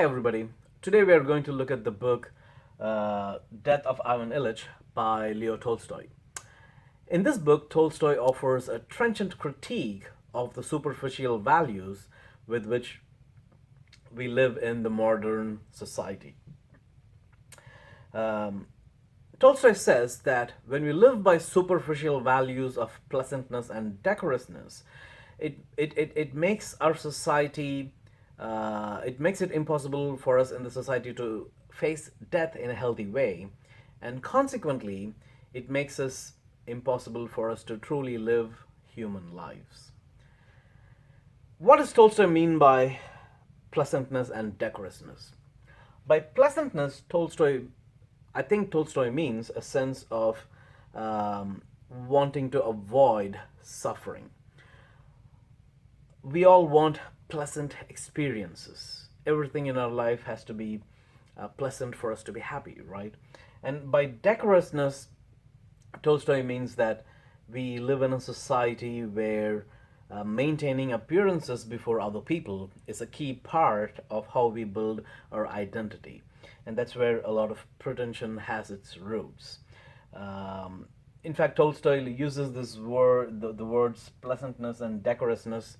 Hi, everybody. Today we are going to look at the book Death of Ivan Illich by Leo Tolstoy. In this book, Tolstoy offers a trenchant critique of the superficial values with which we live in the modern society. Um, Tolstoy says that when we live by superficial values of pleasantness and decorousness, it makes our society, it makes it impossible for us in the society to face death in a healthy way. And consequently, it makes us impossible for us to truly live human lives. What does Tolstoy mean by pleasantness and decorousness? By pleasantness, I think Tolstoy means a sense of wanting to avoid suffering. We all want pleasant experiences. Everything in our life has to be pleasant for us to be happy, right? And by decorousness, Tolstoy means that we live in a society where maintaining appearances before other people is a key part of how we build our identity. And that's where a lot of pretension has its roots. In fact, Tolstoy uses the words pleasantness and decorousness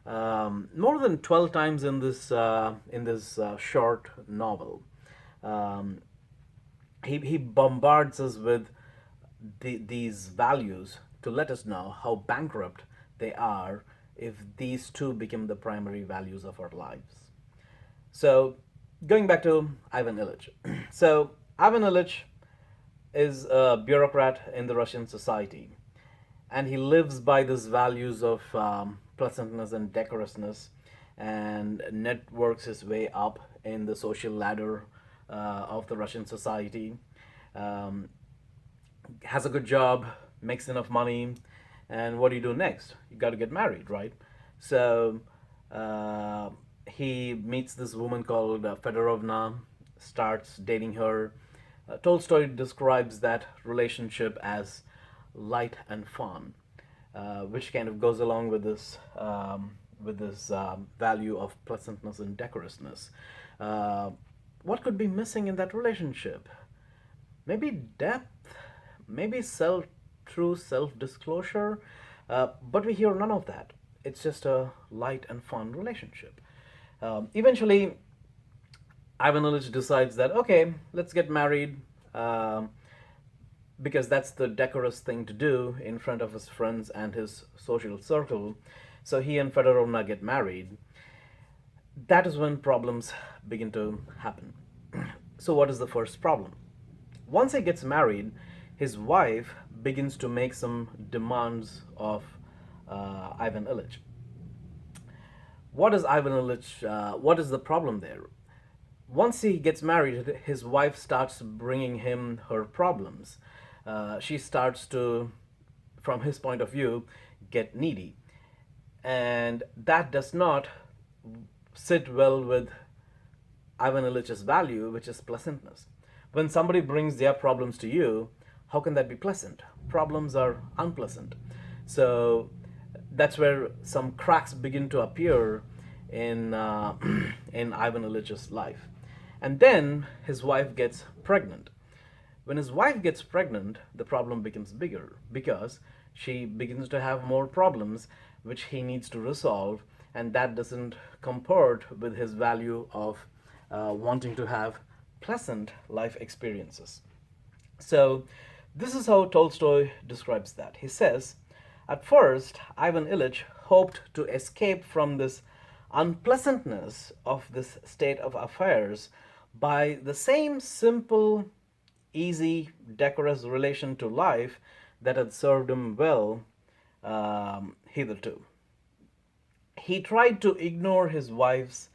more than 12 times in this short novel. Um, he bombards us with these values to let us know how bankrupt they are if these two become the primary values of our lives. So, going back to Ivan Illich. So, Ivan Illich is a bureaucrat in the Russian society, and he lives by these values of pleasantness and decorousness, and networks his way up in the social ladder of the Russian society. Um, has a good job, makes enough money, and what do you do next? You got to get married, right? So uh, he meets this woman called Fedorovna, starts dating her. Tolstoy describes that relationship as light and fun, which kind of goes along with this value of pleasantness and decorousness. Uh, what could be missing in that relationship? Maybe depth, maybe true self-disclosure, but we hear none of that. It's just a light and fun relationship. Eventually, Ivan Illich decides that okay, let's get married, because that's the decorous thing to do in front of his friends and his social circle. So he and Fedorovna get married. That is when problems begin to happen. So, what is the first problem? Once he gets married, his wife begins to make some demands of Ivan Illich. What is Ivan Illich? What is the problem there? Once he gets married, his wife starts bringing him her problems. She starts to, from his point of view, get needy. And that does not sit well with Ivan Illich's value, which is pleasantness. When somebody brings their problems to you, how can that be pleasant? Problems are unpleasant. So that's where some cracks begin to appear in in Ivan Illich's life. And then his wife gets pregnant. When his wife gets pregnant, the problem becomes bigger because she begins to have more problems which he needs to resolve, and that doesn't comport with his value of wanting to have pleasant life experiences. So, this is how Tolstoy describes that. He says, at first, Ivan Illich hoped to escape from this unpleasantness of this state of affairs by the same simple, easy, decorous relation to life that had served him well hitherto. He tried to ignore his wife's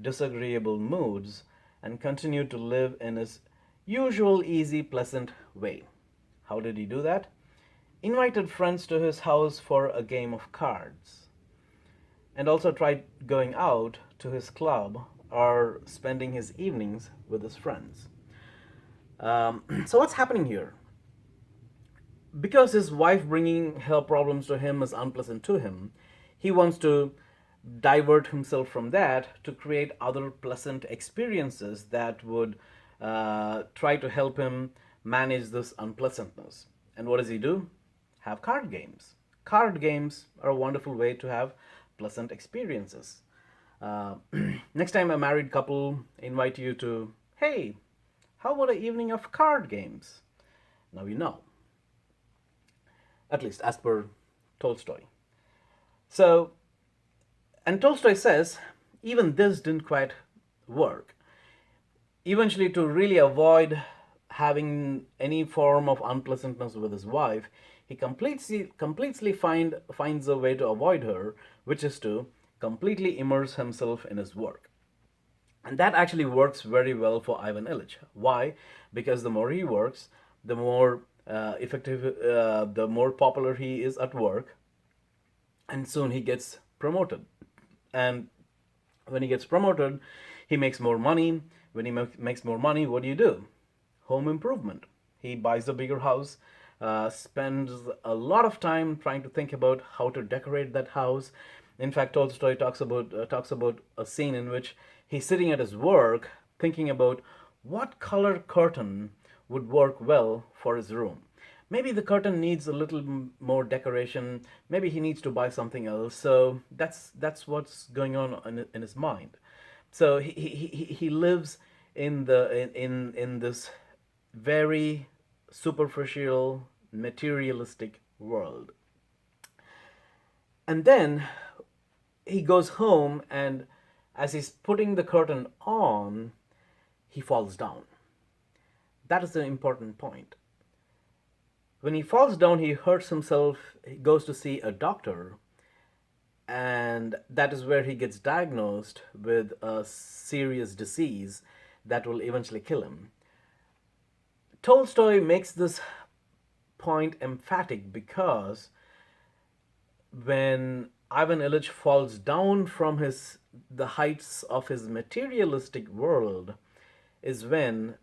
disagreeable moods and continued to live in his usual, easy, pleasant way. How did he do that? Invited friends to his house for a game of cards, and also tried going out to his club or spending his evenings with his friends. So, what's happening here? Because his wife bringing her problems to him is unpleasant to him, he wants to divert himself from that to create other pleasant experiences that would try to help him manage this unpleasantness. And what does he do? Have card games. Card games are a wonderful way to have pleasant experiences. Uh, Next time a married couple invite you to, hey, how about an evening of card games? Now you know, at least as per Tolstoy. So, and Tolstoy says even this didn't quite work. Eventually, to really avoid having any form of unpleasantness with his wife, he completely finds a way to avoid her, which is to completely immerse himself in his work. And that actually works very well for Ivan Illich. Why? Because the more he works, the more the more popular he is at work, and soon he gets promoted. And when he gets promoted, he makes more money. When he makes more money, what do? Home improvement. He buys a bigger house, spends a lot of time trying to think about how to decorate that house. In fact, Tolstoy talks about a scene in which he's sitting at his work thinking about what color curtain would work well for his room. Maybe the curtain needs a little more decoration. Maybe he needs to buy something else. So that's what's going on in his mind. So he lives in this very superficial, materialistic world. And then he goes home, and as he's putting the curtain on, he falls down. That is the important point. When he falls down, he hurts himself, he goes to see a doctor, and that is where he gets diagnosed with a serious disease that will eventually kill him. Tolstoy makes this point emphatic because when Ivan Illich falls down from the heights of his materialistic world is when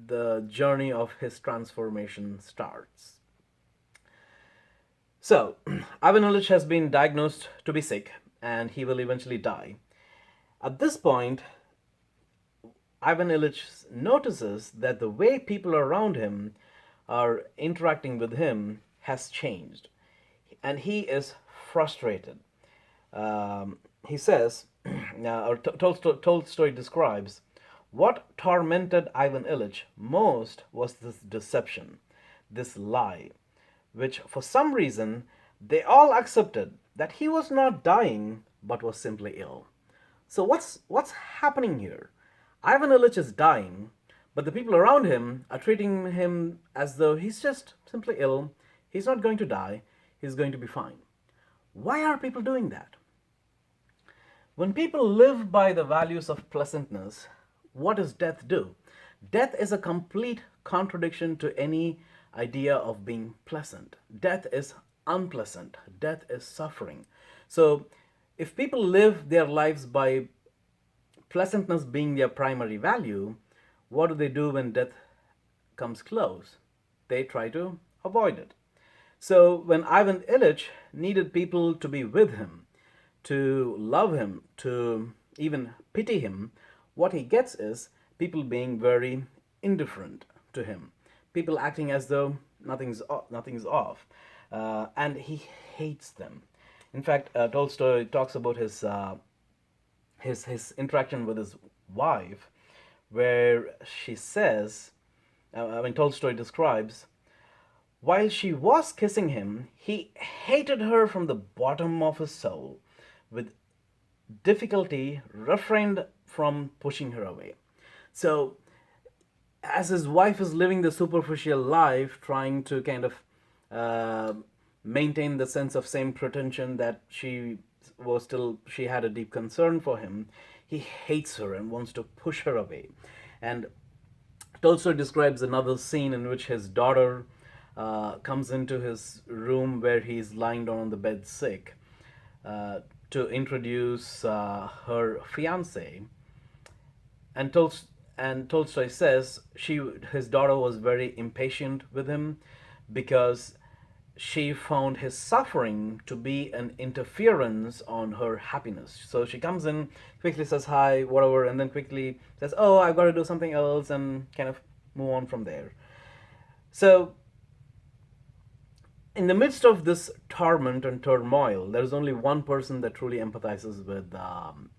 the journey of his transformation starts. So, Ivan Illich has been diagnosed to be sick and he will eventually die. At this point, Ivan Illich notices that the way people around him are interacting with him has changed and he is frustrated. He says, or Tolstoy describes, what tormented Ivan Illich most was this deception, this lie, which for some reason they all accepted that he was not dying but was simply ill. So what's happening here? Ivan Illich is dying, but the people around him are treating him as though he's just simply ill. He's not going to die. He's going to be fine. Why are people doing that? When people live by the values of pleasantness, what does death do? Death is a complete contradiction to any idea of being pleasant. Death is unpleasant. Death is suffering. So, if people live their lives by pleasantness being their primary value, what do they do when death comes close? They try to avoid it. So when Ivan Illich needed people to be with him, to love him, to even pity him, what he gets is people being very indifferent to him, people acting as though nothing's off, and he hates them. In fact, Tolstoy talks about his interaction with his wife, where she says, Tolstoy describes, while she was kissing him, he hated her from the bottom of his soul, with difficulty refrained from pushing her away. So, as his wife is living the superficial life, trying to kind of uh, maintain the sense of same pretension that she had a deep concern for him, he hates her and wants to push her away. And Tolstoy describes another scene in which his daughter comes into his room where he's lying down on the bed sick to introduce her fiance. And, Tolstoy says his daughter was very impatient with him because she found his suffering to be an interference on her happiness. So she comes in, quickly says hi, whatever, and then quickly says, "Oh, I've got to do something else," and kind of move on from there. So, in the midst of this torment and turmoil, there's only one person that truly empathizes with Ivan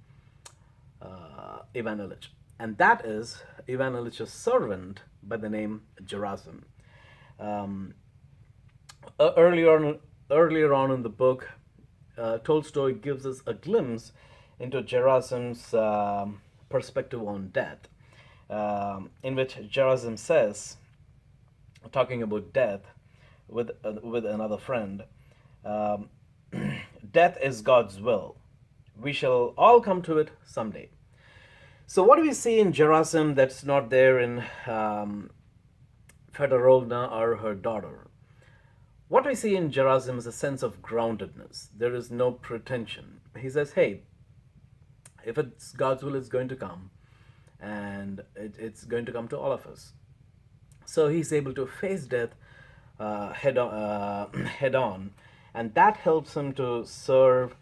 Illich, and that is Ivan Illich's servant by the name Gerasim. Um, uh, earlier on, earlier on in the book, Tolstoy gives us a glimpse into Gerasim's perspective on death, in which Gerasim says, talking about death with another friend, um, death is God's will. We shall all come to it someday. So, what do we see in Gerasim that's not there in Fedorovna or her daughter? What we see in Gerasim is a sense of groundedness. There is no pretension. He says, "Hey, if it's God's will, it's going to come, and it's going to come to all of us." So he's able to face death head on, and that helps him to serve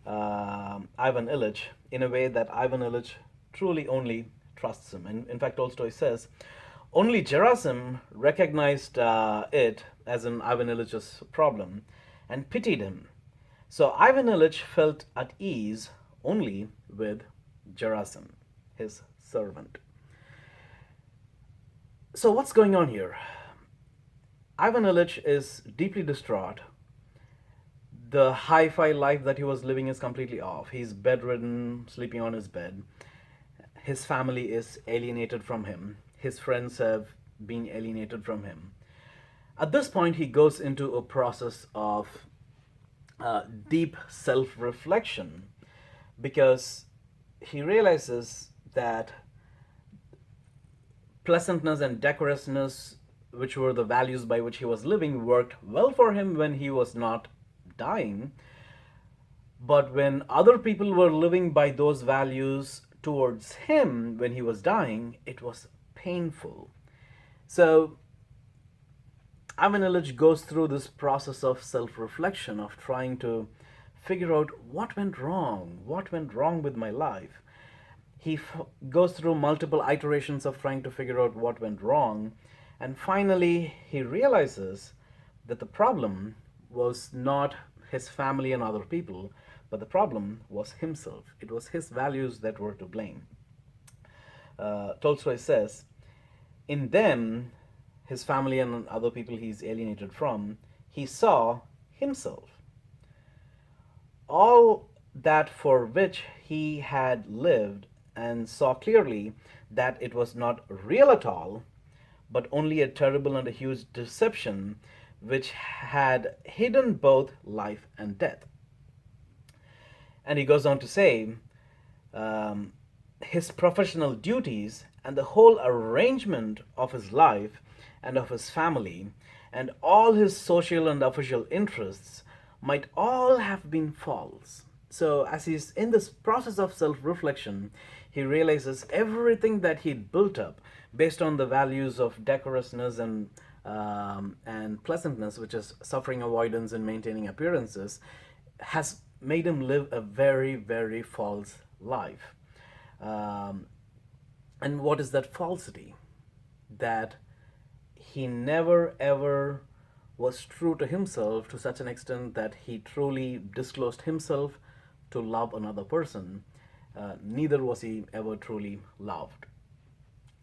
Ivan Illich in a way that Ivan Illich truly only trusts him. And in fact, Tolstoy says only Gerasim recognized it as an Ivan Illich's problem and pitied him. So Ivan Illich felt at ease only with Gerasim, his servant. So what's going on here? Ivan Illich is deeply distraught. The hi-fi life that he was living is completely off. He's bedridden, sleeping on his bed. His family is alienated from him. His friends have been alienated from him. At this point, he goes into a process of deep self-reflection because he realizes that pleasantness and decorousness, which were the values by which he was living, worked well for him when he was not dying. But when other people were living by those values towards him when he was dying, it was painful. So Ivan Illich goes through this process of self reflection, of trying to figure out what went wrong with my life. He goes through multiple iterations of trying to figure out what went wrong, and finally he realizes that the problem was not his family and other people, but the problem was himself. It was his values that were to blame. Tolstoy says, in them, his family and other people he's alienated from, he saw himself. All that for which he had lived, and saw clearly that it was not real at all, but only a terrible and a huge deception which had hidden both life and death. And he goes on to say, um, his professional duties and the whole arrangement of his life and of his family and all his social and official interests might all have been false. So, as he's in this process of self reflection, he realizes everything that he'd built up based on the values of decorousness and pleasantness, which is suffering avoidance and maintaining appearances, has made him live a very, very false life. Um, and what is that falsity? That he never ever was true to himself to such an extent that he truly disclosed himself to love another person. Neither was he ever truly loved.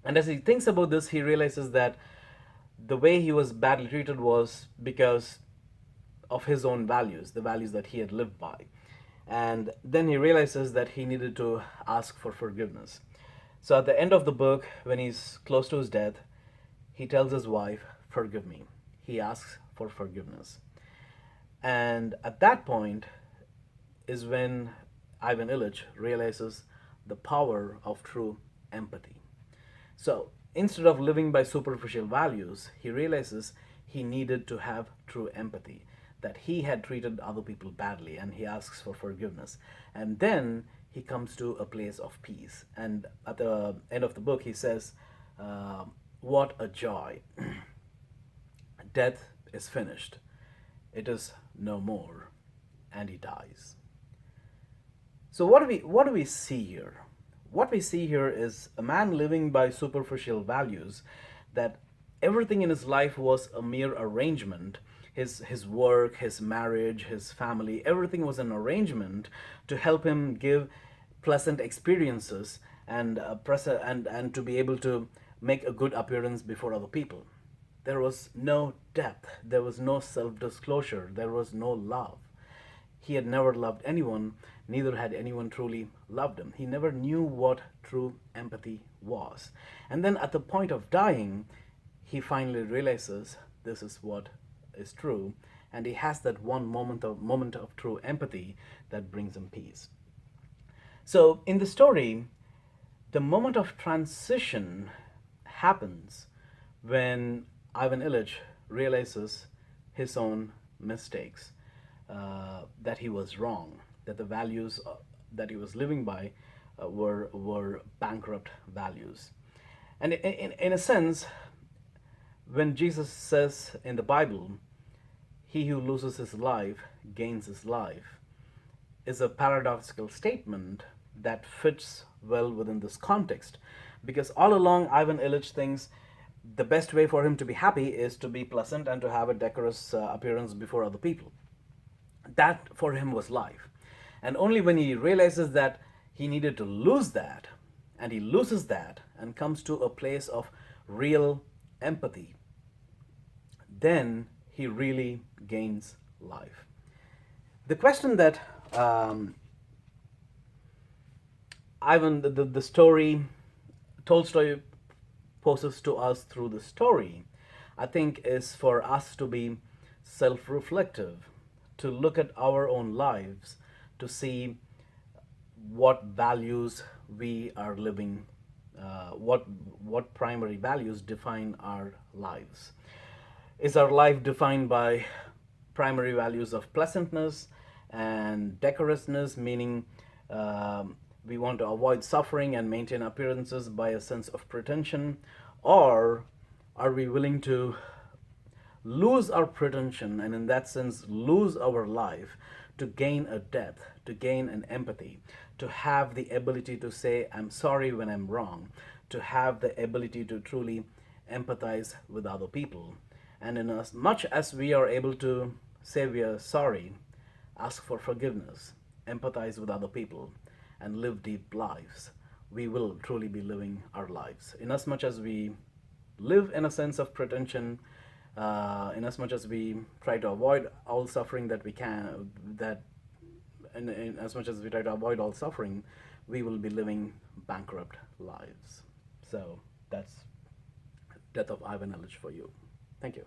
And as he thinks about this, he realizes that the way he was badly treated was because of his own values, the values that he had lived by. And then he realizes that he needed to ask for forgiveness. So at the end of the book, when he's close to his death, he tells his wife, "Forgive me." He asks for forgiveness. And at that point is when Ivan Illich realizes the power of true empathy. So instead of living by superficial values, he realizes he needed to have true empathy, that he had treated other people badly, and he asks for forgiveness. And then he comes to a place of peace. And at the end of the book, he says, what a joy! Death is finished. it is no more, and he dies. So what do we see here? What we see here is a man living by superficial values, that everything in his life was a mere arrangement. His work, his marriage, his family, everything was an arrangement to help him give pleasant experiences and and to be able to make a good appearance before other people. There was no depth, there was no self-disclosure, there was no love. He had never loved anyone, neither had anyone truly loved him. He never knew what true empathy was. And then at the point of dying, he finally realizes this is what is true, and he has that one moment of true empathy that brings him peace. So in the story, the moment of transition happens when Ivan Illich realizes his own mistakes, that he was wrong, that the values that he was living by were bankrupt values. And in a sense, when Jesus says in the Bible, he who loses his life gains his life, is a paradoxical statement that fits well within this context. Because all along, Ivan Illich thinks the best way for him to be happy is to be pleasant and to have a decorous appearance before other people. That for him was life. And only when he realizes that he needed to lose that, and he loses that and comes to a place of real empathy, then he really gains life. The question that the story Tolstoy poses to us through the story, I think, is for us to be self reflective, to look at our own lives, to see what values we are living, what primary values define our lives. Is our life defined by primary values of pleasantness and decorousness, meaning we want to avoid suffering and maintain appearances by a sense of pretension? Or are we willing to lose our pretension and, in that sense, lose our life to gain a depth, to gain an empathy, to have the ability to say, I'm sorry when I'm wrong, to have the ability to truly empathize with other people? And in as much as we are able to say we are sorry, ask for forgiveness, empathize with other people, and live deep lives, we will truly be living our lives. In as much as we live in a sense of pretension, in as much as we try to avoid all suffering that we can, that in as much as we try to avoid all suffering, we will be living bankrupt lives. So that's Death of Ivan Illich for you. Thank you.